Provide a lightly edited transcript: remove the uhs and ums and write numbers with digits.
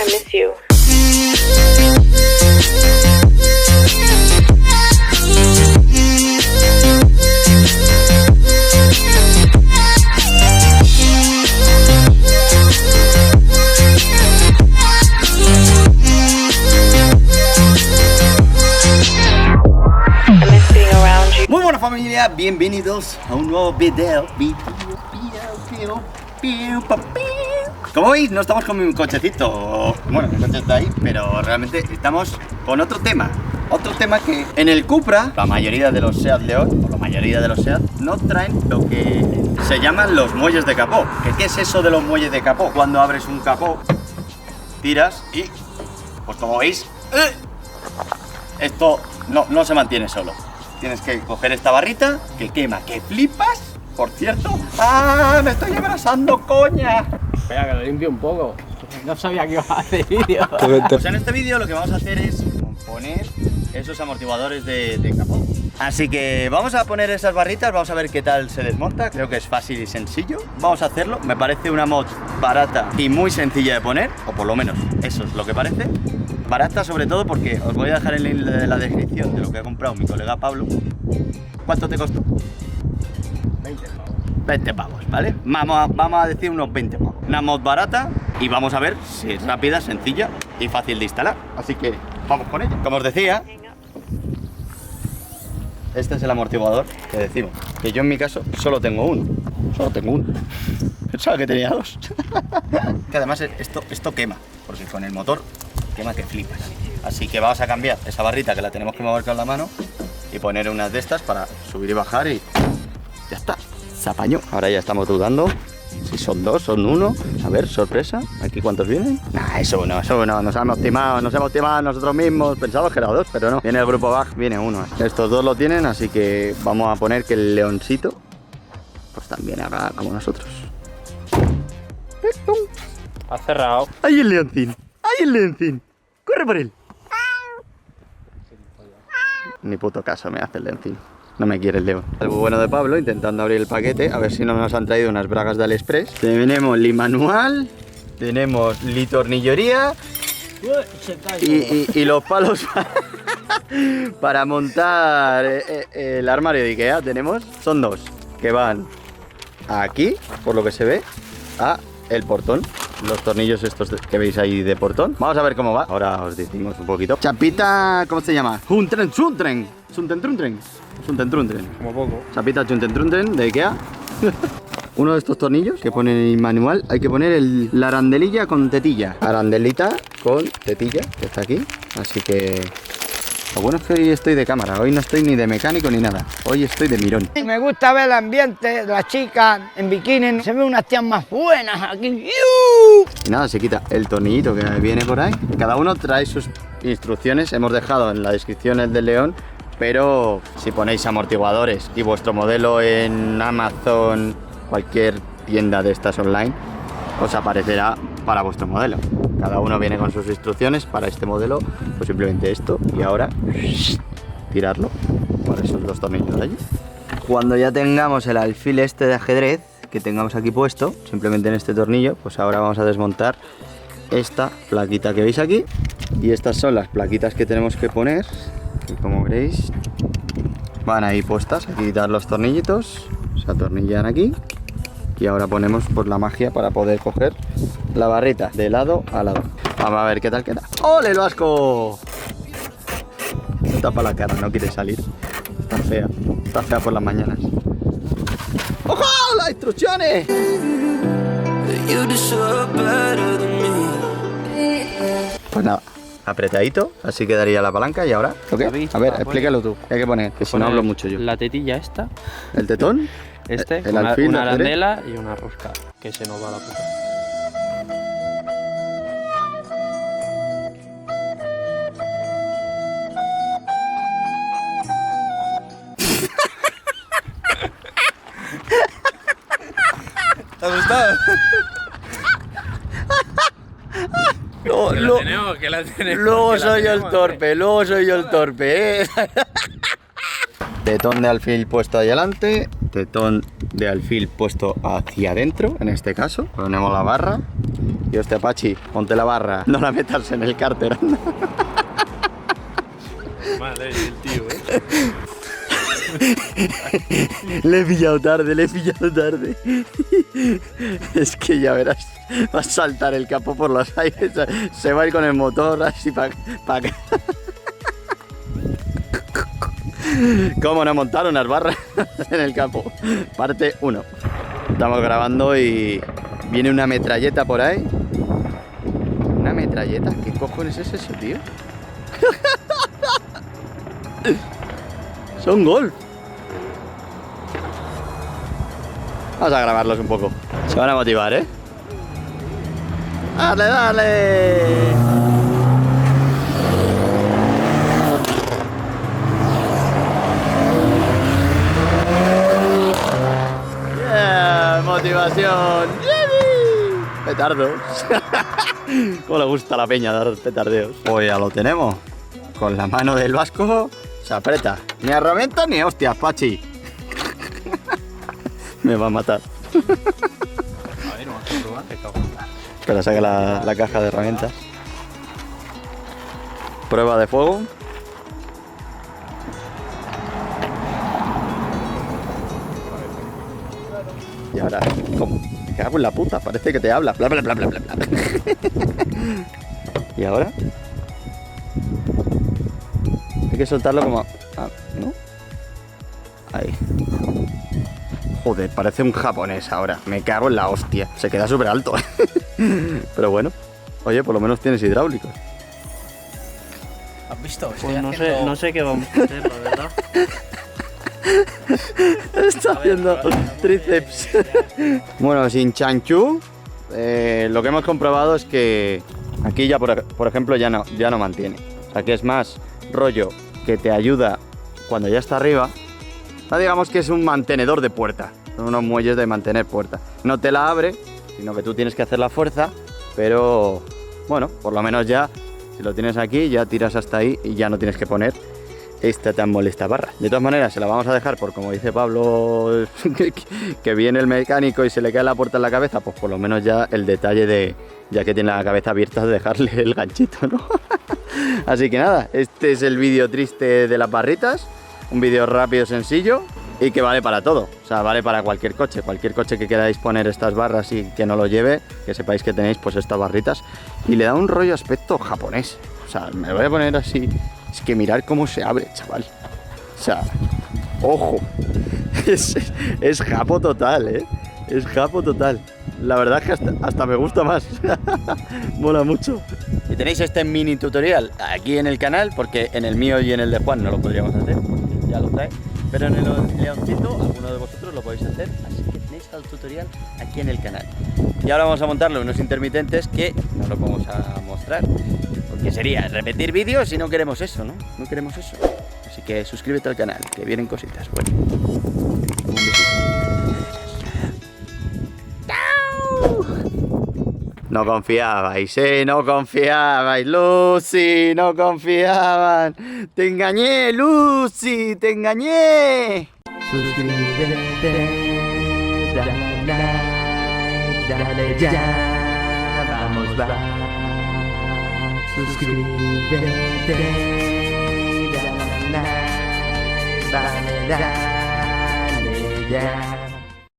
I miss you. Muy buena familia, bienvenidos a un nuevo video. Como veis, no estamos con mi cochecito. Bueno, mi coche está ahí, pero realmente estamos con otro tema. Otro tema que en el Cupra, la mayoría de los Seat León, o la mayoría de los Seat, no traen lo que se llaman los muelles de capó. ¿Qué es eso de los muelles de capó? Cuando abres un capó, tiras y, pues como veis, esto no se mantiene solo. Tienes que coger esta barrita que quema, que flipas, por cierto. ¡Ah! ¡Me estoy abrazando, coña! Espera, que lo limpie un poco. No sabía que iba a hacer vídeo. Pues en este vídeo lo que vamos a hacer es poner esos amortiguadores de capó. Así que vamos a poner esas barritas, vamos a ver qué tal se desmonta. Creo que es fácil y sencillo. Vamos a hacerlo. Me parece una mod barata y muy sencilla de poner, o por lo menos eso es lo que parece. Barata sobre todo porque os voy a dejar el link de la descripción de lo que ha comprado mi colega Pablo. ¿Cuánto te costó? 20 pavos. 20 pavos, ¿vale? Vamos a decir unos 20 pavos. Una mod barata y vamos a ver si es rápida, sencilla y fácil de instalar. Así que vamos con ella. Como os decía, este es el amortiguador que decimos. Que yo en mi caso solo tengo uno. Solo tengo uno. Pensaba que tenía dos. Que además esto quema, porque con el motor quema que flipas. Así que vamos a cambiar esa barrita que la tenemos que mover con la mano y poner unas de estas para subir y bajar y ya está. Se apañó. Ahora ya estamos dudando si son dos, son uno. A ver, sorpresa. ¿Aquí cuántos vienen? Nah, eso no. Nos hemos timado nosotros mismos. Pensábamos que eran dos, pero no. Viene el grupo Bach, viene uno. Estos dos lo tienen, así que vamos a poner que el leoncito pues también haga como nosotros. Ha cerrado. ¡Ahí el leoncín! ¡Ahí el leoncín! ¡Corre por él! Ni puto caso me hace el leoncín. No me quiere el león. Algo bueno de Pablo, intentando abrir el paquete, a ver si no nos han traído unas bragas de AliExpress. Tenemos li manual, tenemos li tornillería y los palos para montar el armario de Ikea. Tenemos, son dos, que van aquí, por lo que se ve, a el portón. Los tornillos estos que veis ahí de portón. Vamos a ver cómo va. Ahora os decimos un poquito. Chapita, ¿cómo se llama? Suntentrunten. Como poco. Chapita Suntentrunten de Ikea. Uno de estos tornillos que ponen en el manual. Hay que poner la arandelilla con tetilla. Arandelita con tetilla, que está aquí. Así que... Lo bueno es que hoy estoy de cámara, hoy no estoy ni de mecánico ni nada, hoy estoy de mirón. Me gusta ver el ambiente, las chicas en bikini, se ven unas tías más buenas aquí. Y nada, se quita el tornillito que viene por ahí. Cada uno trae sus instrucciones, hemos dejado en la descripción el del león, pero si ponéis amortiguadores y vuestro modelo en Amazon, cualquier tienda de estas online, os aparecerá para vuestro modelo. Cada uno viene con sus instrucciones para este modelo, pues simplemente esto y ahora tirarlo por esos dos tornillos de allí. Cuando ya tengamos el alfil este de ajedrez que tengamos aquí puesto, simplemente en este tornillo, pues ahora vamos a desmontar esta plaquita que veis aquí y estas son las plaquitas que tenemos que poner, que como veréis van ahí puestas. Aquí quitar los tornillitos, se atornillan aquí. Y ahora ponemos pues la magia para poder coger la barrita de lado a lado. Vamos a ver qué tal queda. ¡Ole el vasco! Se tapa la cara, no quiere salir. Está fea por las mañanas. ¡Ojo! ¡Las instrucciones! Pues nada, apretadito, así quedaría la palanca y ahora. ¿Ok? A ver, explícalo tú. ¿Qué hay que poner? Que si no hablo mucho yo. La tetilla esta. ¿El tetón? Una alfil, arandela y una rosca. Que se nos va la puta. ¿Te ha gustado? Luego soy yo el torpe, Tetón de alfil puesto ahí adelante, tetón de alfil puesto hacia adentro, en este caso. Ponemos la barra Y hostia, Pachi, ponte la barra, no la metas en el cárter. Vale, el tío, Le he pillado tarde. Es que ya verás, va a saltar el capo por los aires, se va a ir con el motor así para acá. ¿Cómo no montar unas barras en el campo? Parte 1. Estamos grabando y viene una metralleta por ahí. ¿Una metralleta? ¿Qué cojones es eso, tío? Son golf. Vamos a grabarlos un poco. Se van a motivar, ¿eh? ¡Dale, dale! Yeah, motivación. Petardos. Cómo le gusta a la peña dar petardeos. Pues ya lo tenemos. Con la mano del vasco se aprieta. Ni herramientas ni hostias, Pachi. Me va a matar. A ver, vamos a probar. Espera, saca la caja de herramientas. Prueba de fuego. Y ahora, ¿cómo? Me cago en la puta, parece que te habla. Bla, bla, bla, bla, bla, bla. ¿Y ahora? Hay que soltarlo como... Ah, ¿no? Ahí. Joder, parece un japonés ahora. Me cago en la hostia. Se queda súper alto. Pero bueno. Oye, por lo menos tienes hidráulicos. ¿Has visto? Pues no sé qué vamos a hacer, la verdad. Está haciendo tríceps. Bueno, sin chanchú, lo que hemos comprobado es que aquí ya, por ejemplo, ya no mantiene. O sea, que es más rollo que te ayuda cuando ya está arriba. No digamos que es un mantenedor de puerta. Son unos muelles de mantener puerta. No te la abre, sino que tú tienes que hacer la fuerza. Pero, bueno, por lo menos ya, si lo tienes aquí, ya tiras hasta ahí y ya no tienes que poner esta tan molesta barra. De todas maneras, se la vamos a dejar por, como dice Pablo, que viene el mecánico y se le cae la puerta en la cabeza, pues por lo menos ya el detalle de, ya que tiene la cabeza abierta, de dejarle el ganchito, ¿no? Así que nada, este es el vídeo triste de las barritas, un vídeo rápido, sencillo y que vale para todo, o sea, vale para cualquier coche que queráis poner estas barras y que no lo lleve, que sepáis que tenéis pues estas barritas y le da un rollo aspecto japonés, o sea, me voy a poner así. Es que mirar cómo se abre, chaval. O sea, ojo. Es japo total, ¿eh? Es japo total. La verdad es que hasta me gusta más. Mola mucho. Y tenéis este mini tutorial aquí en el canal, porque en el mío y en el de Juan no lo podríamos hacer, porque ya lo trae. Pero en el Leoncito, alguno de vosotros lo podéis hacer, así que tenéis el tutorial aquí en el canal. Y ahora vamos a montarle unos intermitentes que no lo vamos a mostrar. Que sería repetir vídeos y no queremos eso, ¿no? No queremos eso. Así que suscríbete al canal, que vienen cositas. Bueno. Un besito. ¡Chao! No confiabais, no confiabais, Lucy, no confiaban. Te engañé, Lucy, te engañé. Suscríbete, dale like, dale ya, vamos, va. Suscríbete, dale like, dale ya.